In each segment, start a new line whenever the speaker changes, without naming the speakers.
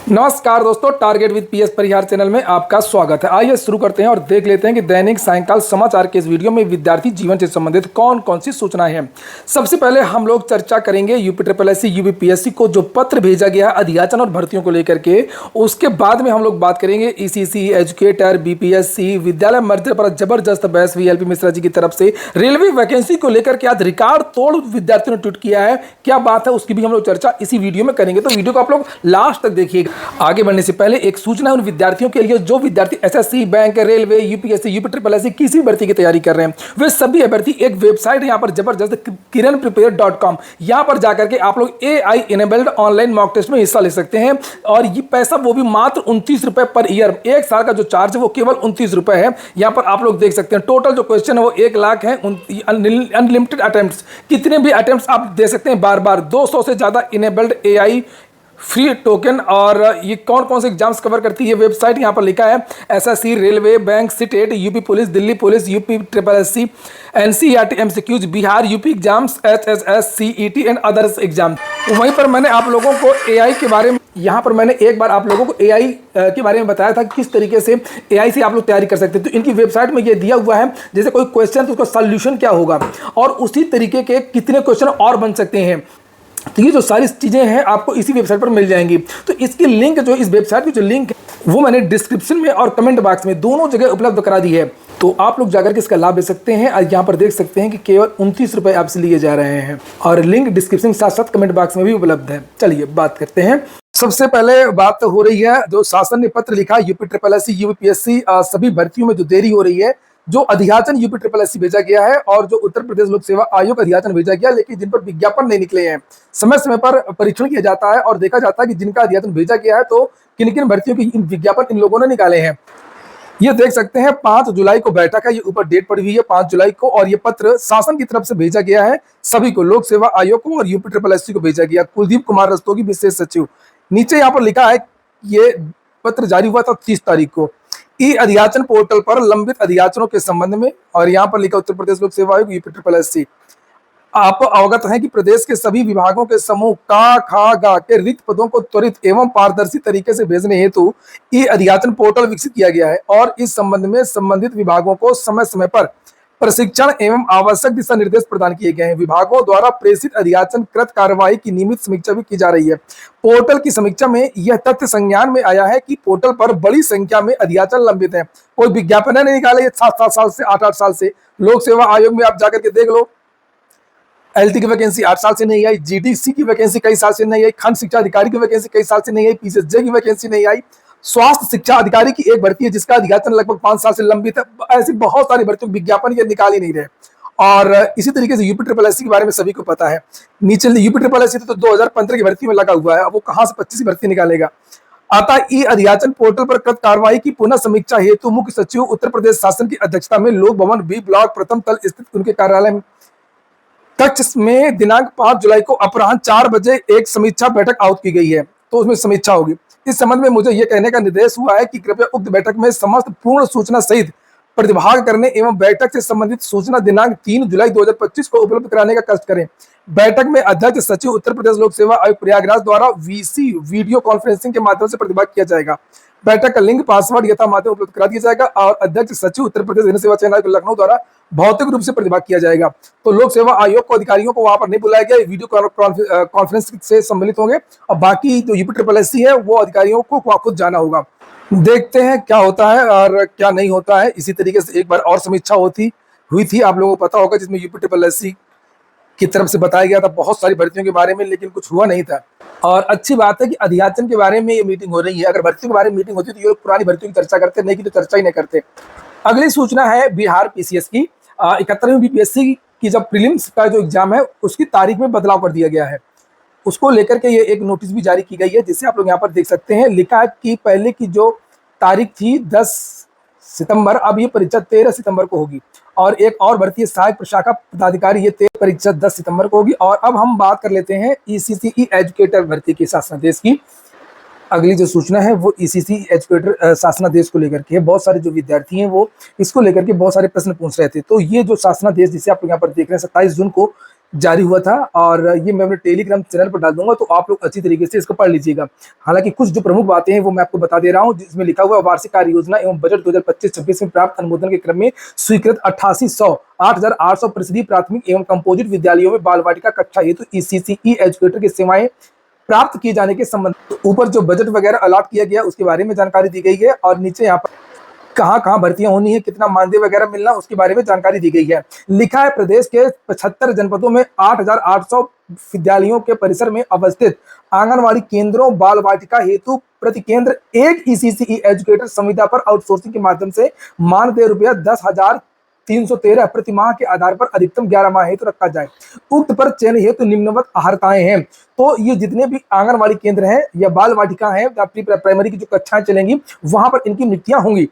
नमस्कार दोस्तों, target with PS Parihar channel में आपका स्वागत है। आइए शुरू करते हैं और देख लेते हैं कि दैनिक सायंकाल समाचार के इस वीडियो में विद्यार्थी जीवन से संबंधित कौन कौन सी सूचनाएं हैं। सबसे पहले हम लोग चर्चा करेंगे UP triple S C UPPSC को जो पत्र भेजा गया है अधियाचन और भर्तियों को लेकर के। उसके बाद में हम लोग बात करेंगे ईसीसी, एजुकेटर, बीपीएससी, विद्यालय मर्जर पर जबरदस्त बहस वीएलपी मिश्रा जी की तरफ से। रेलवे वैकेंसी को लेकर के आज रिकॉर्ड तोड़ विद्यार्थियों ने ट्वीट किया है, क्या बात है, उसकी भी हम लोग चर्चा इसी वीडियो में करेंगे, तो वीडियो को आप लोग लास्ट तक देखिएगा। आगे बढ़ने से पहले एक सूचना है उन विद्यार्थियों के लिए जो विद्यार्थी SSC, bank, railway, UPSC, UP triple SC किसी भी भर्ती की तैयारी कर रहे हैं। वे सभी अभ्यर्थी एक वेबसाइट है यहाँ पर जबरदस्त kiranprepare.com, यहाँ पर जाकर के आप लोग AI enabled online mock test में हिस्सा ले सकते हैं। और ये पैसा वो भी मात्र 29 रुपए पर ईयर, एक साल का जो चार्ज है वो केवल 29 रुपए है। यहाँ पर आप लोग देख सकते हैं टोटल जो क्वेश्चन है वो 1 लाख है। अनलिमिटेड अटेम्प्ट, कितने भी अटेम्प्ट आप दे सकते हैं बार बार। 200 से ज्यादा इनेबल्ड AI फ्री टोकन। और ये कौन कौन से एग्जाम्स कवर करती है वेबसाइट, यहाँ पर लिखा है SSC, railway, bank, CTET, UP police, Delhi police, UP triple SC, NCERT MCQs, Bihar UP exams, HSS, CET and others exam. वहीं पर मैंने आप लोगों को एआई के बारे में, यहाँ पर मैंने एक बार आप लोगों को एआई के बारे में बताया था किस तरीके से एआई से आप लोग तैयारी कर सकते हैं। तो इनकी वेबसाइट में ये दिया हुआ है, जैसे कोई क्वेश्चन तो उसका सॉल्यूशन क्या होगा और उसी तरीके के कितने क्वेश्चन और बन सकते हैं। तो ये जो सारी चीज़ें हैं आपको इसी वेबसाइट पर मिल जाएंगी। तो इसकी लिंक, जो इस वेबसाइट की जो लिंक है वो मैंने डिस्क्रिप्शन में और कमेंट बॉक्स में दोनों जगह उपलब्ध करा दी है। तो आप लोग जाकर के इसका लाभ ले सकते हैं। और यहाँ पर देख सकते हैं कि केवल 29 रुपए आपसे लिए जा रहे हैं और लिंक डिस्क्रिप्शन के साथ साथ कमेंट बॉक्स में भी उपलब्ध है। चलिए बात करते हैं। सबसे पहले बात हो रही है, जो शासन ने पत्र लिखा यूपी ट्रिपल एससी यूपीएससी सभी भर्तियों में जो देरी हो रही है, जो अधियाचन यूपी ट्रिपल एससी भेजा गया है और जो उत्तर प्रदेश लोक सेवा आयोग अधियाचन भेजा गया, लेकिन जिन पर विज्ञापन नहीं निकले हैं। समय समय पर परीक्षण किया जाता है और देखा जाता है कि जिनका अधियाचन भेजा गया है तो किन किन भर्तियों की विज्ञापन इन लोगों ने निकाले हैं। ये देख सकते हैं 5 जुलाई को बैठक है, ये ऊपर डेट पड़ी हुई है 5 जुलाई को, और ये पत्र शासन की तरफ से भेजा गया है सभी को, लोक सेवा आयोग को और यूपी ट्रिपल एससी को भेजा गया। कुलदीप कुमार रस्तोगी विशेष सचिव। नीचे यहाँ पर लिखा है ये पत्र जारी हुआ था 30 तारीख को ई अधियाचन पोर्टल पर लंबित अधियाचनों के संबंध में, और यहाँ पर लिखा उत्तर प्रदेश लोक सेवा आयोग यूपी ट्रिपल एससी। आप अवगत हैं कि प्रदेश के सभी विभागों के समूह का, खा, गा के रिक्त पदों को त्वरित एवं पारदर्शी तरीके से भेजने हेतु ई अधियाचन पोर्टल विकसित किया गया है और इस संबंध में संबंधित विभागों को समय समय पर प्रशिक्षण एवं आवश्यक दिशा निर्देश प्रदान किए गए हैं। विभागों द्वारा प्रेषित अधियाचन कृत कार्यवाही की नियमित समीक्षा भी की जा रही है। पोर्टल की समीक्षा में यह तथ्य संज्ञान में आया है कि पोर्टल पर बड़ी संख्या में अधियाचन लंबित हैं। कोई विज्ञापन नहीं निकाले 7-7 साल से, 8-8 साल से। लोक सेवा आयोग में आप जाकर के देख लो, एलटी की वैकेंसी 8 साल से नहीं आई, जीडीसी की वैकेंसी कई साल से नहीं आई, खंड शिक्षा अधिकारी की वैकेंसी कई साल से नहीं आई, पीसीएसजे की वैकेंसी नहीं आई। स्वास्थ्य शिक्षा अधिकारी की एक भर्ती है जिसका अधियाचन लगभग 5 साल से लंबित है। ऐसी बहुत सारी भर्तियों विज्ञापन ये निकाल ही नहीं रहे। और इसी तरीके से यूपी ट्रिपल एससी के बारे में सभी को पता है। नीचे यूपी ट्रिपल एससी तो 2015 की भर्ती में लगा हुआ है, अब वो कहां से 25 भर्ती निकालेगा। अतः ई अधियाचन पोर्टल पर कृत कार्रवाई की पुनः समीक्षा हेतु मुख्य सचिव उत्तर प्रदेश शासन की अध्यक्षता में लोक भवन बी ब्लॉक प्रथम तल स्थित उनके कार्यालय कक्ष में दिनांक 5 जुलाई को अपराह्न 4 बजे एक समीक्षा बैठक आहुत की गई है। तो उसमें समीक्षा होगी। इस संबंध में मुझे यह कहने का निर्देश हुआ है कि कृपया उक्त बैठक में समस्त पूर्ण सूचना सहित प्रतिभाग करने एवं बैठक से संबंधित सूचना दिनांक 3 जुलाई 2025 को उपलब्ध कराने का कष्ट करें। बैठक में अध्यक्ष सचिव उत्तर प्रदेश लोक सेवा आयोग प्रयागराज द्वारा वीसी वीडियो कॉन्फ्रेंसिंग के माध्यम से प्रतिभाग किया जाएगा। बैठक का लिंक, पासवर्ड यथा माध्यम उपलब्ध करा दिया जाएगा और अध्यक्ष सचिव उत्तर प्रदेश जन सेवा चयन आयोग लखनऊ द्वारा भौतिक रूप से प्रतिभाग किया जाएगा। तो लोक सेवा आयोग को अधिकारियों को वहां पर नहीं बुलाया गया, वीडियो कॉन्फ्रेंस से सम्मिलित होंगे और बाकी जो यूपी ट्रिपल एससी है वो अधिकारियों को खुद जाना होगा। देखते हैं क्या होता है और क्या नहीं होता है। इसी तरीके से एक बार और समीक्षा हुई थी, आप लोगों को पता होगा, जिसमें यूपी ट्रिपल एससी की तरफ से बताया गया था बहुत सारी भर्तियों के बारे में, लेकिन कुछ हुआ नहीं था। और अच्छी बात है कि अधियाचन के बारे में ये मीटिंग हो रही है। अगर भर्तियों के बारे में मीटिंग होती तो ये लोग पुरानी भर्तियों की चर्चा करते, नहीं की तो चर्चा ही नहीं करते। अगली सूचना है बिहार पीसीएस की। 71वीं बीपीएससी की जब प्रीलिम्स का जो एग्जाम है उसकी तारीख में बदलाव कर दिया गया है। उसको लेकर के ये एक नोटिस भी जारी की गई है, जिसे आप लोग यहाँ पर देख सकते हैं। लिखा है कि पहले की जो तारीख थी 10 सितंबर, अब ये परीक्षा 13 सितंबर को होगी। और एक और भर्ती है सहायक प्रशाखा पदाधिकारी, ये परीक्षा 10 सितंबर को होगी। और अब हम बात कर लेते हैं ईसीसी एजुकेटर भर्ती के शासनादेश की। अगली जो सूचना है वो ईसीसी एजुकेटर शासनादेश को लेकर के है। बहुत सारे जो विद्यार्थी हैं वो इसको लेकर के बहुत सारे प्रश्न पूछ रहे थे। तो ये जो शासनादेश जिसे आप यहाँ पर देख रहे हैं 27 जून को जारी हुआ था, और ये मैं अपने टेलीग्राम चैनल पर डाल दूंगा, तो आप लोग अच्छी तरीके से इसको पढ़ लीजिएगा। हालांकि कुछ जो प्रमुख बातें हैं वो मैं आपको बता दे रहा हूं, जिसमें लिखा हुआ है वार्षिक कार्य योजना एवं बजट 2025-26 में प्राप्त अनुमोदन के क्रम में स्वीकृत 8800 परिषदीय प्राथमिक एवं कंपोजिट विद्यालयों में बाल वाटिका कक्षा हेतु ईसीसीई एजुकेटर की सेवाएं प्राप्त किए जाने के संबंध, तो ऊपर जो बजट वगैरह अलॉट किया गया उसके बारे में जानकारी दी गई है, और नीचे यहाँ पर कहाँ कहाँ भर्तियां होनी है, कितना मानदेय वगैरह मिलना, उसके बारे में जानकारी दी गई है। लिखा है प्रदेश के 75 जनपदों में 8800 विद्यालयों के परिसर में अवस्थित आंगनवाड़ी केंद्रों बाल वाटिका हेतु प्रति केंद्र एक ईसीसीई एजुकेटर संविदा पर आउटसोर्सिंग के माध्यम से मानदेय रुपया 10,313 प्रति माह के आधार पर अधिकतम 11 माह हेतु रखा जाए। उक्त पर चयन हेतु निम्नवत अहर्ताएं हैं। तो ये जितने भी आंगनवाड़ी केंद्र हैं या बाल वाटिका हैं, प्री प्राइमरी की जो कक्षाएं चलेंगी वहां पर इनकी नियुक्तियां होंगी।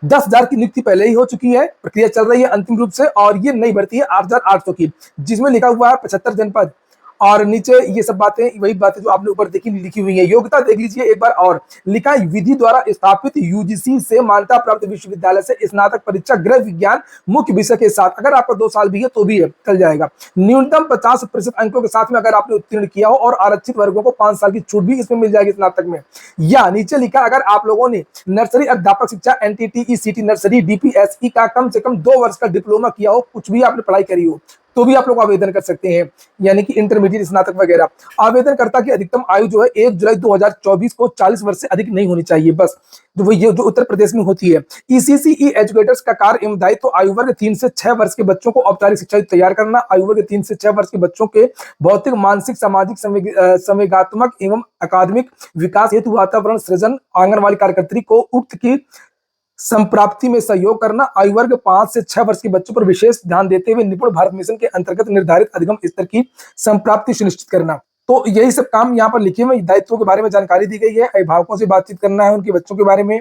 10,000 की नियुक्ति पहले ही हो चुकी है, प्रक्रिया चल रही है अंतिम रूप से, और ये नई भर्ती है 8,800 की, जिसमें लिखा हुआ है 75 जनपद, और नीचे ये सब बातें वही बातें जो आपने ऊपर देखी लिखी हुई है। योग्यता देख लीजिए एक बार, और लिखा है विधि द्वारा स्थापित यूजीसी से मान्यता प्राप्त विश्वविद्यालय से स्नातक परीक्षा गृह विज्ञान मुख्य विषय के साथ, अगर आपका 2 साल भी है तो भी है, चल जाएगा। न्यूनतम 50% अंकों के साथ में अगर आपने उत्तीर्ण किया हो, और आरक्षित वर्गों को 5 साल की छूट भी इसमें मिल जाएगी स्नातक में। या नीचे लिखा अगर आप लोगों ने नर्सरी अध्यापक शिक्षा एनटीटी सीटी नर्सरी डीपीएसई का कम से कम 2 वर्ष का डिप्लोमा किया हो, कुछ भी आपने पढ़ाई करी हो, तो भी आप लोग आवेदन कर सकते हैं, यानी कि इंटरमीडिएट स्नातक वगैरह। आवेदनकर्ता की अधिकतम आयु जो है 1 जुलाई 2024 को 40 वर्ष से अधिक नहीं होनी चाहिए, बस जो वो ये जो उत्तर प्रदेश में होती है। ईसीसीई एजुकेटर्स का कार्य एवं दायित्व तो आयु वर्ग 3 से 6 वर्ष के बच्चों को औपचारिक शिक्षा तैयार करना, आयु वर्ग 3 से 6 वर्ष के बच्चों के भौतिक मानसिक सामाजिक संवेगात्मक एवं अकादमिक विकास हेतु वातावरण सृजन, आंगनवाड़ी कार्यकर्त्री को उक्त की संप्राप्ति में सहयोग करना, आयु वर्ग 5 से 6 वर्ष के बच्चों पर विशेष ध्यान देते हुए निपुण भारत मिशन के अंतर्गत निर्धारित अधिगम स्तर की संप्राप्ति सुनिश्चित करना। तो यही सब काम यहाँ पर लिखे हुए दायित्वों के बारे में जानकारी दी गई है। अभिभावकों से बातचीत करना है उनके बच्चों के बारे में।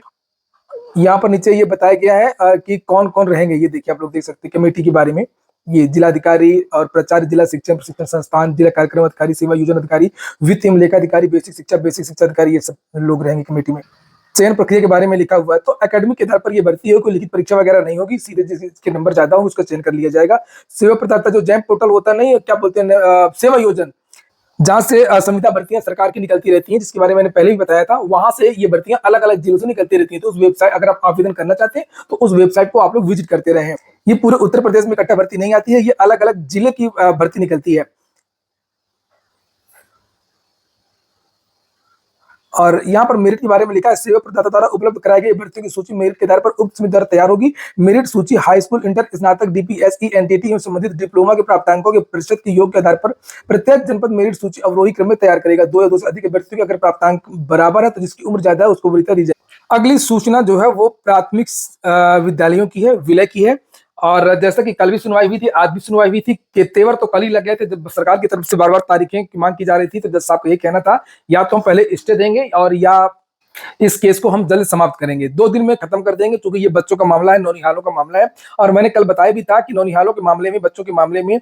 यहाँ पर नीचे ये बताया गया है कि कौन कौन रहेंगे, ये देखिए आप लोग देख सकते हैं कमेटी के बारे में। ये जिलाधिकारी और प्राचार्य, जिला शिक्षा प्रशिक्षण संस्थान, जिला कार्यक्रम अधिकारी, सेवा योजना अधिकारी, वित्त एवं लेखा अधिकारी, बेसिक शिक्षा अधिकारी, ये सब लोग रहेंगे कमेटी में। चयन प्रक्रिया के बारे में लिखा हुआ है, तो एकेडमिक के आधार पर ये भर्ती हो, कोई लिखित परीक्षा वगैरह नहीं होगी, सीधे जिसके नंबर ज्यादा होंगे उसका चयन कर लिया जाएगा। सेवा प्रदाता जो जैम पोर्टल होता नहीं, क्या बोलते हैं, सेवा योजन, जहां से संविदा भर्तियां सरकार की निकलती रहती हैं, जिसके बारे में मैंने पहले भी बताया था, वहां से ये भर्तियां अलग अलग जिलों से निकलती रहती हैं। तो उस वेबसाइट, अगर आप आवेदन करना चाहते हैं तो उस वेबसाइट को आप लोग विजिट करते रहें। ये पूरे उत्तर प्रदेश में इकट्ठा भर्ती नहीं आती है, ये अलग अलग जिले की भर्ती निकलती है। और यहाँ पर मेरिट के बारे में लिखा है, सेवा प्रदाता द्वारा उपलब्ध कराई गई भर्तियों की सूची मेरिट के आधार पर उक्त समिति द्वारा तैयार होगी। मेरिट सूची हाई स्कूल, इंटर, स्नातक, डीपीएसई, एनटीटी एवं संबंधित डिप्लोमा के प्राप्तांकों के प्रतिशत के योग के आधार पर प्रत्येक जनपद मेरिट सूची अवरोही क्रम में तैयार करेगा। 2 या 2 से अधिक अभ्यर्थियों के अगर प्राप्तांक बराबर है तो जिसकी उम्र ज्यादा है उसको वरीयता दी जाए। अगली सूचना जो है वो प्राथमिक विद्यालयों की है, विलय की है। और जैसा कि कल भी सुनवाई हुई थी, आज भी सुनवाई हुई थी, कि तेवर तो कल ही लग गए थे जब सरकार की तरफ से बार बार तारीखें की मांग की जा रही थी। तो जज साहब को ये कहना था, या तो हम पहले स्टे देंगे और या इस केस को हम जल्द समाप्त करेंगे, 2 दिन में खत्म कर देंगे, क्योंकि ये बच्चों का मामला है, नौनिहालों का मामला है। और मैंने कल बताया भी था कि नौनिहालों के मामले में, बच्चों के मामले में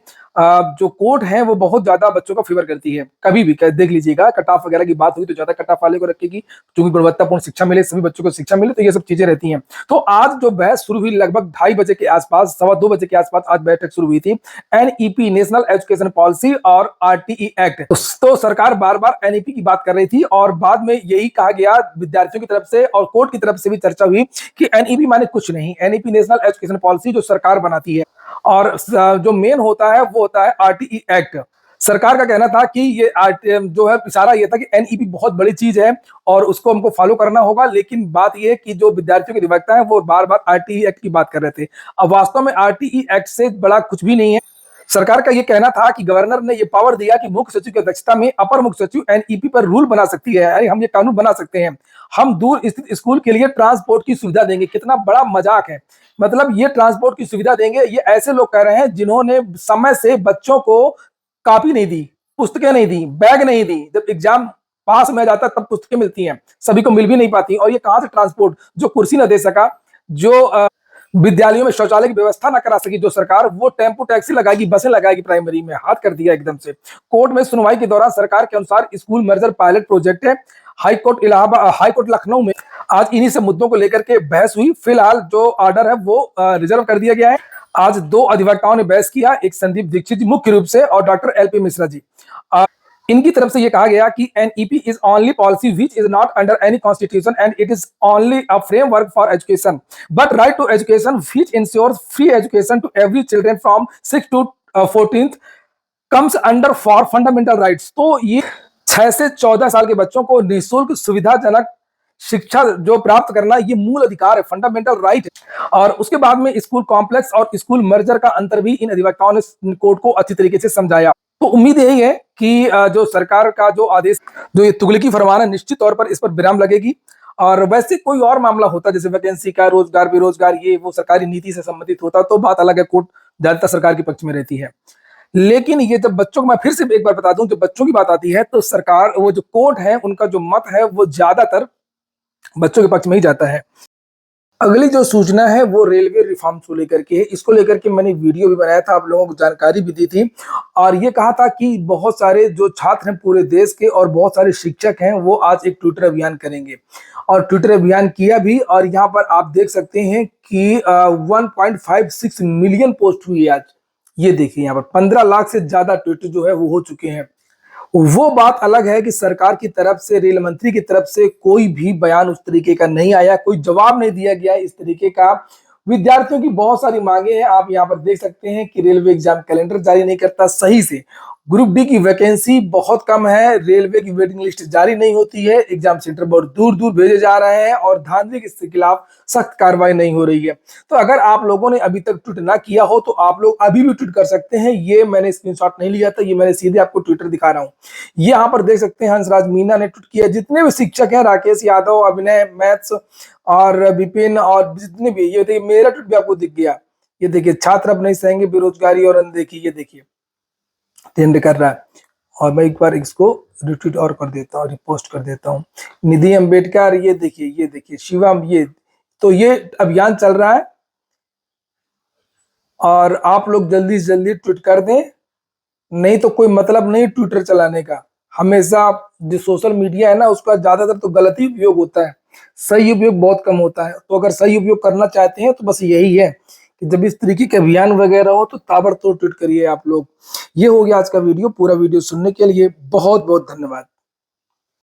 जो कोर्ट है वो बहुत ज्यादा बच्चों का फेवर करती है। कभी भी देख लीजिएगा, कट ऑफ वगैरह की बात हुई तो ज्यादा कट ऑफ वाले को रखेगी, क्योंकि गुणवत्तापूर्ण शिक्षा मिले, सभी बच्चों को शिक्षा मिले, तो ये सब चीजें रहती हैं। तो आज जो बहस शुरू हुई लगभग 2:30 बजे के आसपास, 2:15 बजे के आसपास आज बैठक शुरू हुई थी। एनईपी, नेशनल एजुकेशन पॉलिसी, और आरटीई एक्ट। तो सरकार बार बार एनईपी की बात कर रही थी, और बाद में यही कहा गया विद्यार्थियों की तरफ से और कोर्ट की तरफ से भी चर्चा हुई कि एनईपी माने कुछ नहीं, एनईपी नेशनल एजुकेशन पॉलिसी जो सरकार बनाती है, और जो मेन होता है वो होता है आरटीई एक्ट। सरकार का कहना था कि ये जो है इशारा ये था कि एनईपी बहुत बड़ी चीज है और उसको हमको फॉलो करना होगा। लेकिन बात ये कि जो विद्यार्थियों के अधिवक्ता है वो बार बार आरटीई एक्ट की बात कर रहे थे। अब वास्तव में आरटीई एक्ट से बड़ा कुछ भी नहीं है। सरकार का ये कहना था कि गवर्नर ने ये पावर दिया कि मुख्य सचिव की अध्यक्षता में अपर मुख्य सचिव एनईपी पर रूल बना सकती है, यानी हम ये कानून बना सकते हैं, हम दूर स्थित स्कूल के लिए ट्रांसपोर्ट की सुविधा देंगे। कितना बड़ा मजाक है, मतलब ये ट्रांसपोर्ट की सुविधा देंगे, ये ऐसे लोग कह रहे हैं जिन्होंने समय से बच्चों को कॉपी नहीं दी, पुस्तकें नहीं दी, बैग नहीं दी। जब एग्जाम पास में जाता तब पुस्तकें मिलती हैं, सभी को मिल भी नहीं पाती। और ये कहां से ट्रांसपोर्ट, जो कुर्सी न दे सका, जो विद्यालयों में शौचालय की व्यवस्था ना करा सकी जो सरकार, वो टेम्पो टैक्सी लगाएगी, बसें लगाएगी प्राइमरी में। हाथ कर दिया एकदम से। कोर्ट में सुनवाई के दौरान सरकार के अनुसार स्कूल मर्जर पायलट प्रोजेक्ट है। हाईकोर्ट इलाहाबाद, हाईकोर्ट लखनऊ में आज इन्हीं सब मुद्दों को लेकर के बहस हुई। फिलहाल जो ऑर्डर है वो रिजर्व कर दिया गया है। आज दो अधिवक्ताओं ने बहस किया, एक संदीप दीक्षित जी मुख्य रूप से और डॉक्टर एलपी मिश्रा जी। इनकी तरफ से यह कहा गया कि NEP is only policy which is not under any constitution and it is only a framework for education but right to education which ensures free education to every children from 6 to 14th comes under for fundamental rights. तो ये 6 से 14 साल के बच्चों को निःशुल्क सुविधाजनक शिक्षा जो प्राप्त करना ये मूल अधिकार है, फंडामेंटल राइट है। और उसके बाद में स्कूल कॉम्प्लेक्स और स्कूल मर्जर का अंतर भी इन अधिवक्ताओं ने कोर्ट को अच्छी तरीके से समझाया। तो उम्मीद यही है कि जो सरकार का जो आदेश, जो ये तुगलकी फरमान है, निश्चित तौर पर इस पर विराम लगेगी। और वैसे कोई और मामला होता जैसे वैकेंसी का, रोजगार बेरोजगार, ये वो सरकारी नीति से संबंधित होता तो बात अलग है, कोर्ट ज्यादातर सरकार के पक्ष में रहती है। लेकिन ये जब बच्चों को, मैं फिर से एक बार बता दूं, जब बच्चों की बात आती है तो सरकार, वो जो कोर्ट है, उनका जो मत है वो ज्यादातर बच्चों के पक्ष में ही जाता है। अगली जो सूचना है वो रेलवे रिफॉर्म्स को लेकर के है। इसको लेकर के मैंने वीडियो भी बनाया था, आप लोगों को जानकारी भी दी थी और ये कहा था कि बहुत सारे जो छात्र हैं पूरे देश के और बहुत सारे शिक्षक हैं वो आज एक ट्विटर अभियान करेंगे और ट्विटर अभियान किया भी। और यहाँ पर आप देख सकते हैं कि 1.56 मिलियन पोस्ट हुई आज। ये देखिए यहाँ पर 15 लाख से ज्यादा ट्वीट जो है वो हो चुके हैं। वो बात अलग है कि सरकार की तरफ से, रेल मंत्री की तरफ से कोई भी बयान उस तरीके का नहीं आया, कोई जवाब नहीं दिया गया इस तरीके का। विद्यार्थियों की बहुत सारी मांगे हैं, आप यहाँ पर देख सकते हैं कि रेलवे एग्जाम कैलेंडर जारी नहीं करता सही से, ग्रुप डी की वैकेंसी बहुत कम है, रेलवे की वेटिंग लिस्ट जारी नहीं होती है, एग्जाम सेंटर बहुत दूर दूर भेजे जा रहे हैं और धांधली के खिलाफ सख्त कार्रवाई नहीं हो रही है। तो अगर आप लोगों ने अभी तक ट्वीट ना किया हो तो आप लोग अभी भी ट्वीट कर सकते हैं। ये मैंने स्क्रीनशॉट नहीं लिया था, ये मैंने सीधे आपको ट्विटर दिखा रहा हूँ। ये यहाँ पर देख सकते हैं हंसराज मीना ने ट्वीट किया। जितने भी शिक्षक हैं, राकेश यादव, अभिनय मैथ्स और विपिन और जितने भी, ये देखिए मेरा ट्वीट भी आपको दिख गया। ये देखिए, छात्र अब नहीं सहेंगे बेरोजगारी और अनदेखी, ये देखिए ट्रेंड कर रहा है। और मैं एक बार इसको रिट्वीट और कर देता हूँ, रिपोस्ट कर देता हूँ। निधि अंबेडकर, ये देखिए शिवम, ये तो ये अभियान चल रहा है और आप लोग जल्दी से जल्दी ट्वीट कर दें, नहीं तो कोई मतलब नहीं ट्विटर चलाने का। हमेशा जो सोशल मीडिया है ना, उसका ज्यादातर तो गलत ही उपयोग होता है, सही उपयोग बहुत कम होता है। तो अगर सही उपयोग करना चाहते हैं तो बस यही है कि जब इस तरीके के अभियान वगैरह हो तो ताबड़तोड़ ट्वीट करिए आप लोग। ये हो गया आज का वीडियो। पूरा वीडियो सुनने के लिए बहुत बहुत धन्यवाद।